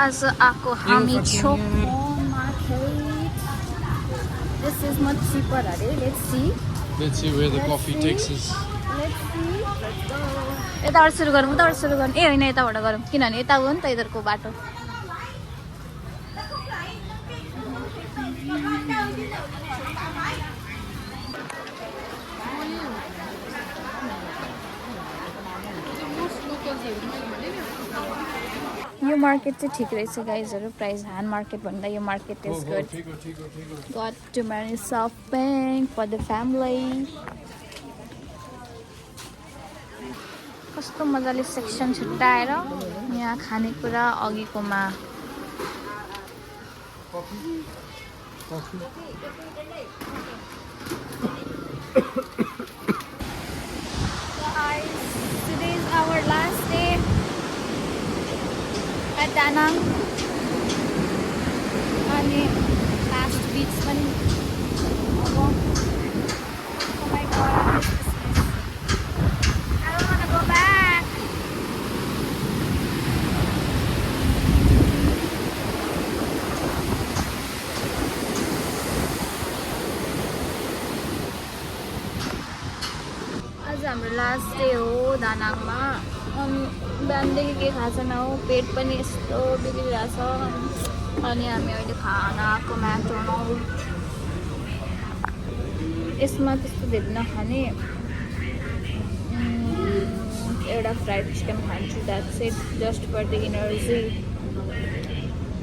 आज आएको हामी छोको market. This is much cheaper, अरे. Let's see where the coffee takes us. Let's see. Let's go. यताबाट सुरु गरौँ, उताबाट सुरु गरौँ. ए होइन, यताबाट गरौँ, किनभने यता हो नि त यिनीहरूको बाटो. यो मार्केट चाहिँ ठिक रहेछ गाइजहरू. प्राइस ह्यान्ड मार्केट भन्दा यो market is good. Got to money shopping for the family. कस्तो मजाले सेक्सन छुट्याएर यहाँ खानेकुरा अघिकोमा. Today is our last day at Da Nang. अनि last beach पनि. Oh my god, I miss this place. I don't want to go back. आज हाम्रो last day हो दानाङमा. अनि बिहानदेखि के खाएको छैन हो. पेट पनि यस्तो बिग्रिरहेछ. अनि हामी अहिले खाना आएको म्याकडोनल्ड. यसमा त्यस्तो धेरै नखाने. एउटा फ्राइड चिकन खान्छु. That's it, just for the energy.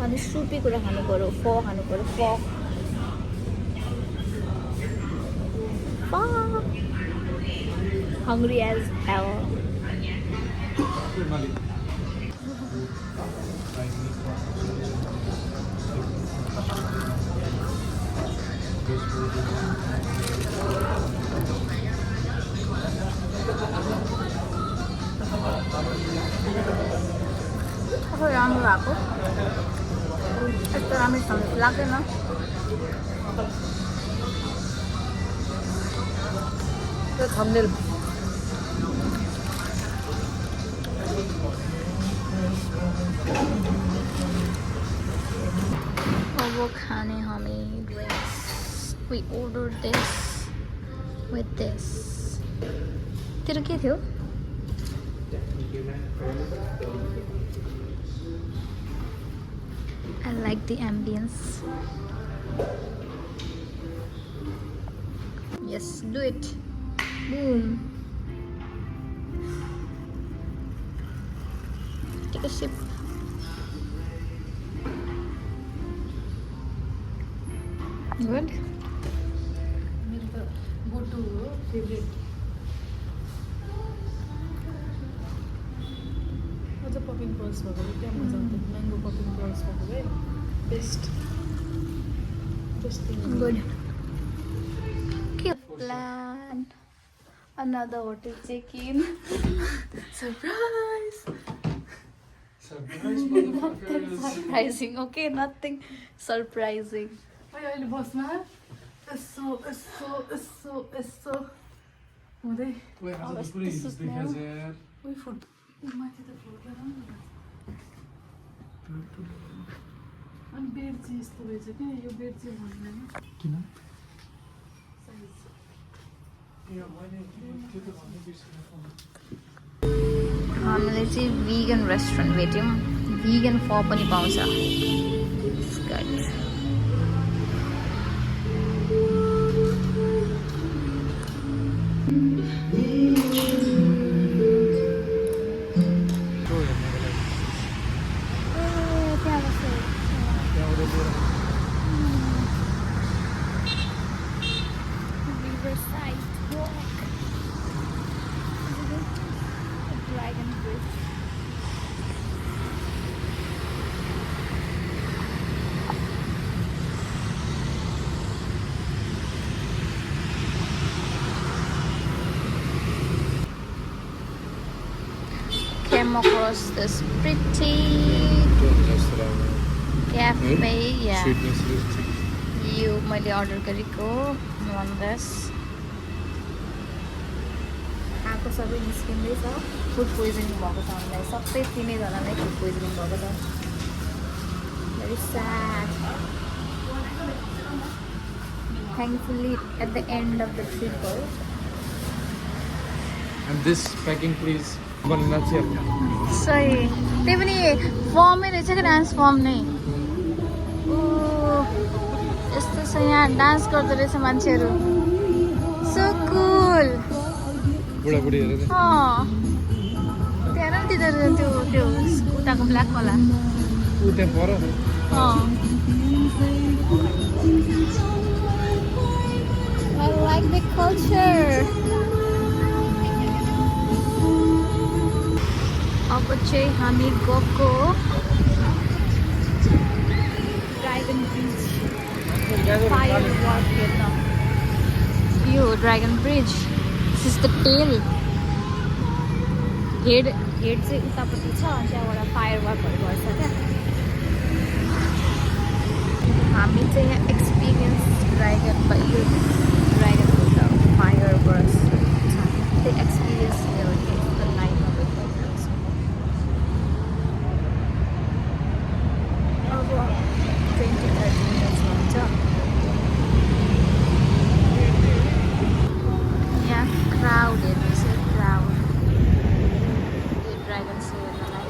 अनि सुपी कुरा खानु पऱ्यो. फो खानु पऱ्यो. फो hungry as hell. कस्तो राम्रो भएको. यस्तो राम्रोसँग लाग्दैन. त्यो थम्बनेल अब खाने हामी drinks. We ordered this with this. तेरो के थियो? I like the ambience. Yes, do it. Boom. Take a sip. Good. मेरो त go-to हो, favorite. अझ पपिङ पर्स भएको भए क्या मजा आउँथ्यो. म्याङ्गो पपिङ पर्स भएको भए best. Good. Okay, plan. Another hotel check-in. Surprise! Surprise, nothing surprising. Okay, nothing surprising. अहिले बसमा यसो यसो यसो यसो हुँदै उही फुट माथि त फुट अनि बेड चाहिँ यस्तो रहेछ क्या. यो बेड चाहिँ भन्दैन किन हामीले चाहिँ vegan रेस्टुरेन्ट भेट्यौँ. vegan फो पनि पाउँछ. Came across this pretty cafe. Yeah, you मैले अर्डर गरेको one this. आएको सबै निस्किँदैछ. फुड पोइजनिङ भएको छ हामीलाई. सबै 3जनालाई फुड पोइजनिङ भएको छ. very sad. Thankfully, at the end of the trip, And this packing please. Banana सही त्यही पनि फर्मै रहेछ कि डान्स फर्म नै यस्तो छ यहाँ डान्स गर्दो रहेछ मान्छेहरू सो कुल बुढाबुढी हेरेर त्यहाँ न तिनीहरू त्यो त्यो उताको ब्ल्याक वाला ऊ त्यहाँ पर I like the culture. अब चाहिँ हामी गएको ड्रागन ब्रिज फायर वर्क हेर्न यो dragon bridge this is the tail head चाहिँ उतापट्टि छ त्यहाँबाट फायर वर्कहरू गर्छ क्या हामी चाहिँ यहाँ एक्सपिरियन्स ड्रागन ड्रागनको फायर वर्क त्यो एक्सपिरियन्स मेरो लाइफमा अब 20-30 मिनट्स हुन्छ यहाँ क्राउड हेर्नुहोस् क्राउड यो ड्रागन सो हेर्नलाई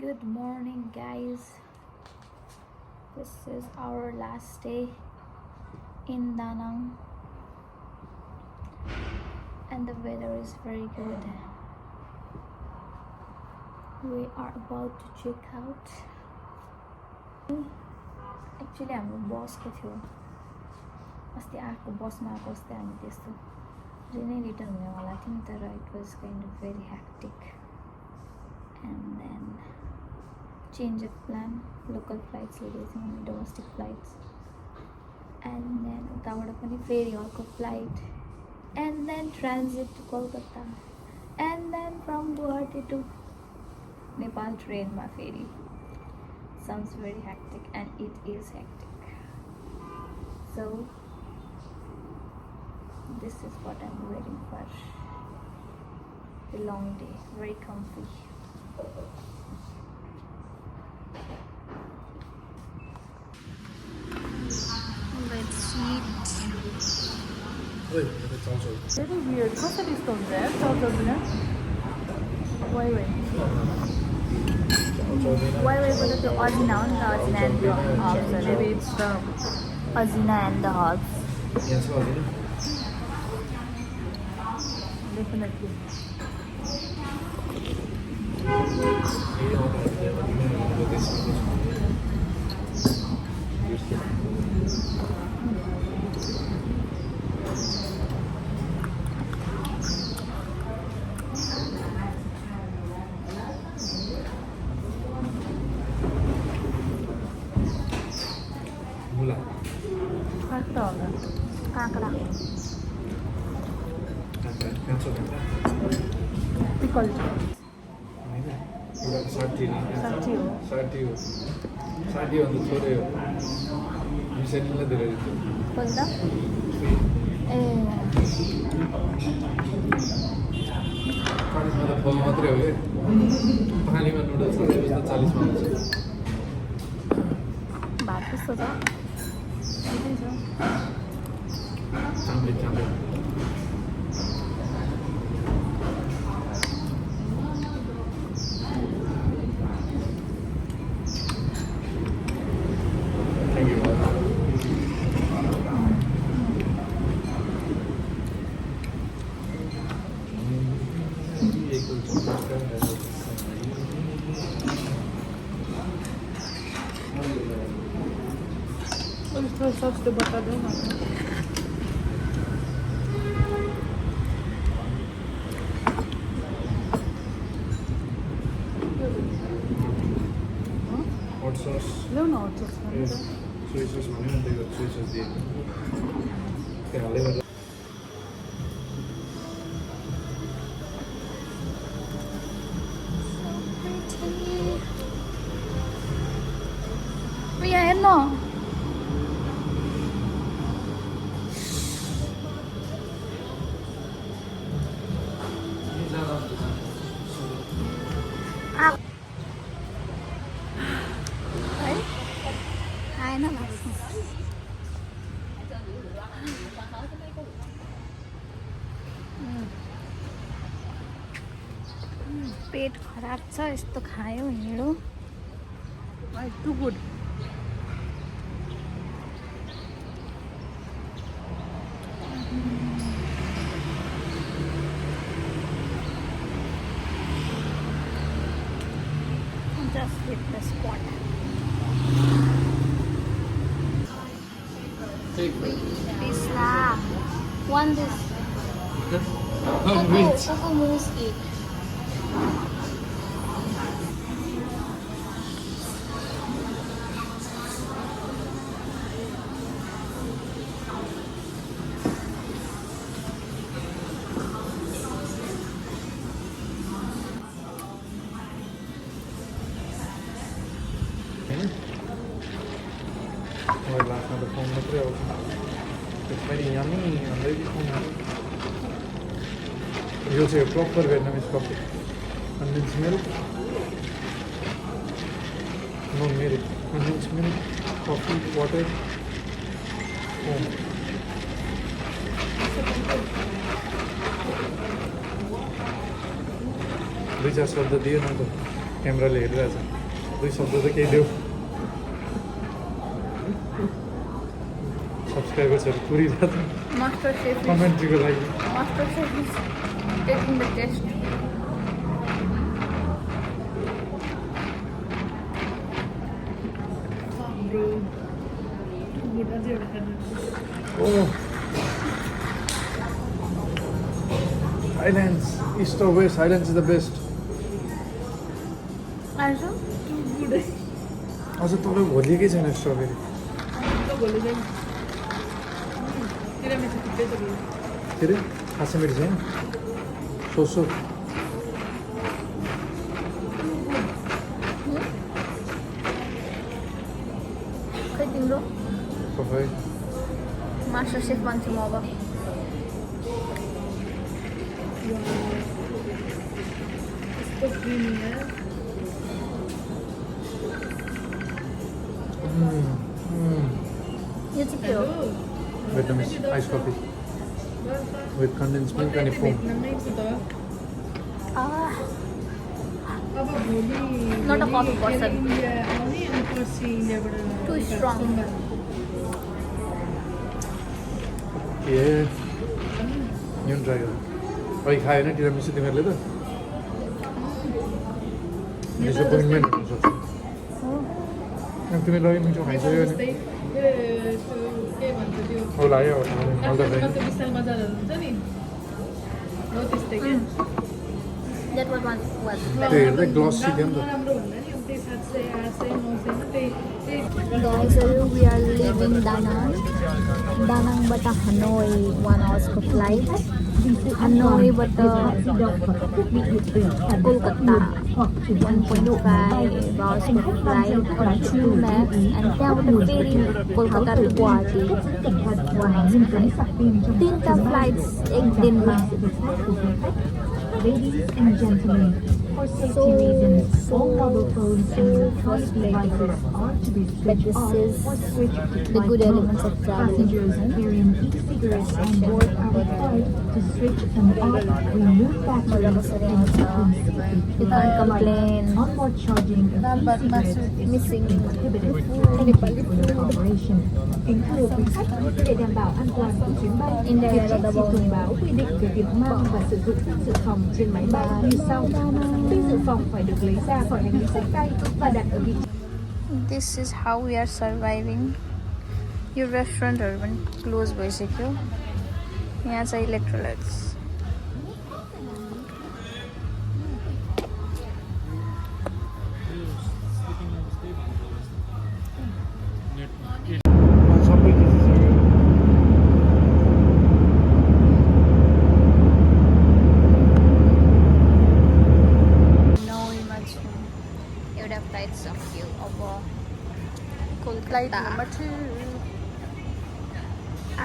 Good morning, guys. This is our last day in Da Nang, and the weather is very good. We are about to check out. Actually, हाम्रो बसको थियो अस्ति आएको बसमा आएको अस्ति हामी त्यस्तो नै रिटर्न हुनेवाला थियौँ तर it was kind of very hectic and then change of plan local flights लिएको थियौँ domestic flights and then उताबाट पनि फेरि अर्को flight and then transit to Kolkata and then from Guwahati to Nepal train ma फेरि sounds very hectic and it is hectic so this is what I'm wearing for a long day very comfy let's eat Very weird. What's the discount there? Why? Why but the Azina and the Azina and the herbs. Maybe it's the Azina and the herbs. Yes, definitely. Kakra. Pickle. 60 ಒಂದು ಥೋಡೆ ಮಿಸೆಲ್ಲ ದಿರಲಿತ್ತು बोल्दा ए पानीमा त फल मात्रै हो पानीमा noodles खाने त 40 मा हुन्छ भात कस्तो छ चाम्रे सस्तो बता दो न Hot sauce. ल्याउ न हट सस Yes. Soy sauce भन्यो नि त्यही भएर soy sauce दिएको त्यो हाल्दै गर्दा यहाँ हेर्न आएन पेट खराब छ यस्तो खायो हिँडो too good just hit the spot. Take This lah. One this. Wait. Coco mousse cake. Rồi là nó được không mất rượu. It's very yummy and very fun. You say proper Vietnamese coffee. Condensed milk. No milk. Condensed milk, coffee, water. Oh. दुई चार शब्द दियो न त क्यामेराले हेरिरहेछ दुई शब्द त केही देऊ सब्सक्राइबर्सहरू पुरिरहेछ Master chef. कमेन्ट्रीको लागि Master chef is taking the test. Bro good अझै एउटा खानु Oh. Islands, east or west, islands is the best. Also, too good अझ तपाईँ भोलिएकै छैन स्ट्रबेरी भोलि चाहिँ तिरामिसु थुप्रै छ भोलि के अरे खासै मिठो छैन सोसो खै तिम्रो तपाईँ मास्टर सेफ मान्छे म अब यस्तो क्रिमी यार यो चाहिँ के हो Vietnamese iced coffee with condensed milk and a foam. भेट्नामै छु त Ah, अब भोलि Not a coffee भोलि person. इन्डिया आउने अनि पर्सि इन्डियाबाट Too strong. सोमबार। Yeah. You try it. अघि खायो होइन टिरामिसु तिमीहरूले त डिसएपोइन्टमेन्ट हुनसक्छ अनि तिमीले अघि मिठो खाइसक्यो भने जस्तै त्यो के भन्छ त्यो औ लाग्यो आउँदा काठमाडौँमा त्यो विशाल बजारहरू हुन्छ नि हो त्यस्तै क्या that was one was त्यो हेर्दै glossy थियो नि त। राम्रो भन्दा नि अब त्यही 700 800 900 त्यही guys, we are leaving Danang. Danangबाट Hanoi 1 hours को flight. Hanoiबाट कोलकाता 1.5 hours को flight or 2 max and त्यहाँबाट फेरि कोलकाता to गुवाहाटी 3टा flights एक दिनमा Ladies and gentlemen, for safety reasons, all mobile phones and electronic devices are to be but switched this off is or switched to the good flight elements mode. of traveling. Passengers carrying e-cigarettes on board are required to switch them off, remove batteries, and keep them safely. You can't complain. Onboard charging of e-cigarettes is Missing prohibited the for the operation. Kính thưa quý khách, để đảm bảo an toàn của chuyến bay, Vietjet xin thông báo quy định về việc mang và sử dụng thuốc dự phòng trên máy bay như sau. Thuốc dự phòng phải được lấy ra khỏi hành lý sách tay và đặt ở vị trí. This is how we are surviving यो रेस्टुरेन्टहरू पनि close भइसक्यो. यहाँ चाहिँ electrolytes. सबै खिचिसक्यो. नौमा छु. एउटा flight सक्यो. अब फ्लाइट कोलकाता. नम्बर 2.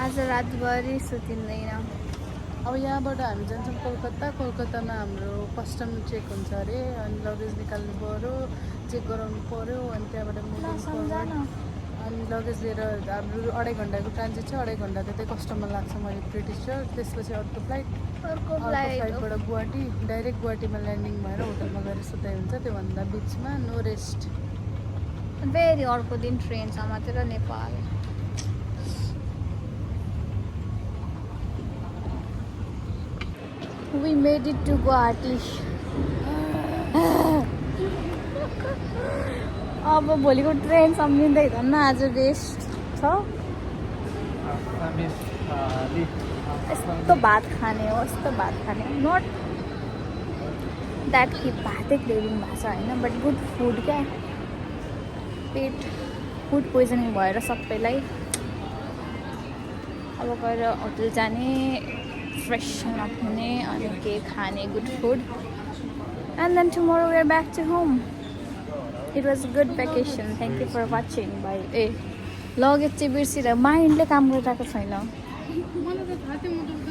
आज रातभरि सुतिँदैन. अब यहाँबाट हामी जान्छौँ कोलकातामा हाम्रो कस्टम चेक हुन्छ अरे अनि लगेज निकाल्नु पऱ्यो, चेक गराउनु पऱ्यो अनि त्यहाँबाट मुभ्नु पऱ्यो अनि लगेज लिएर हाम्रो 2.5 घन्टाको ट्रान्जिट छ. 2.5 घन्टा त्यतै कस्टममा लाग्छ मैले प्रिटी स्योर. त्यसपछि अर्को फ्लाइटबाट गुवाहाटी डाइरेक्ट गुवाहाटीमा ल्यान्डिङ भएर होटलमा गएर सुताइ हुन्छ. त्योभन्दा बिचमा नो रेस्ट. फेरि अर्को दिन ट्रेन समातेर Nepal. We made it to Guwahati. अब भोलिको ट्रेन सम्झिँदै धन्न आज रेस्ट छ. यस्तो भात खाने हो, यस्तो भात खाने. नट द्याट कि भातै क्रेभिङ भएको छ होइन, बट गुड फुड क्या. पेट फुड पोइजनिङ भएर सबैलाई अब गएर होटल जाने, फ्रेसन अप हुने अनि के खाने, good food. And then tomorrow we are back to home. It was good vacation. Thank you for watching. भाइ लगेज चाहिँ बिर्सिएर माइन्डले काम गरिरहेको छैन. मलाई त थाहा थियो म त